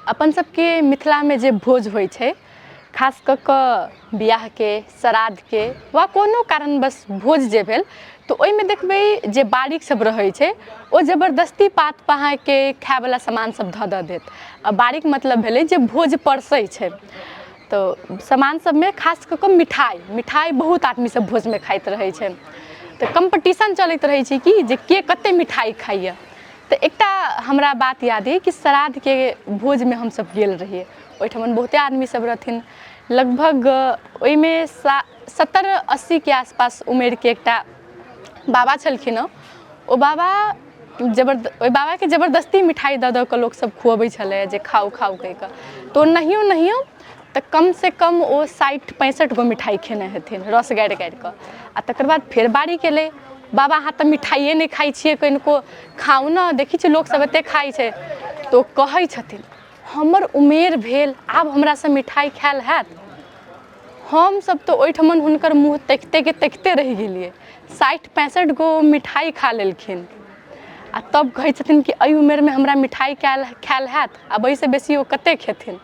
अपन सबके मिथिला में जे भोज होइ छै, खास कऽ कऽ बियाह के, श्राद्ध के वा कोनो कारणवश भोज जे भेल तो ओहिमे देखबै जे बारीक सब रहै छै ओ जबरदस्ती पात पहा के खाय वाला सामान सब धऽ देत। आ बारीक मतलब भेलै जे भोज परसै छै। तो सामान सब में खास कऽ कऽ मिठाई बहुत आदमी सब भोज में खाइत रहै छै। तो कंपटीशन चलैत रहै छै कि जे के कते मिठाई खाइए। तो एकटा हमरा बात याद है कि श्राद्ध के भोज में हम सब गेल रहिए, ओहिठमन बहुते आदमी सब रहथिन, लगभग ओहिमे 70-80 के आसपास उम्र के एकटा बाबा छलखिन। ओ बाबा ओहि बाबा के जबरदस्ती मिठाई दऽ कऽ लोक सब खुअबै छलै जे खाउ खाउ कहि कऽ। तो नहियो तऽ कम से कम ओ 60-65 गो मिठाई खेने हेथिन, रस गारि कऽ। आ तकर बाद फेर बारी केलै, बाबा अहाँ तऽ मिठाइए नहि खाइ छियै, कनिको खाउ ने, देखै छियै लोक सब एते खाइ छै। तो कहै छथिन हमर उमेर भेल, आब हमरासँ मिठाई खायल हैत। हम सब तो ओहिठमन हुनकर मुँह तकिते रहि गेलियै। 60-65 गो मिठाई खा लेलखिन आ तब कहै छथिन कि एहि उमेरमे हमरा मिठाई खायल हैत, आब एहिसँ बेसी ओ कते खेथिन।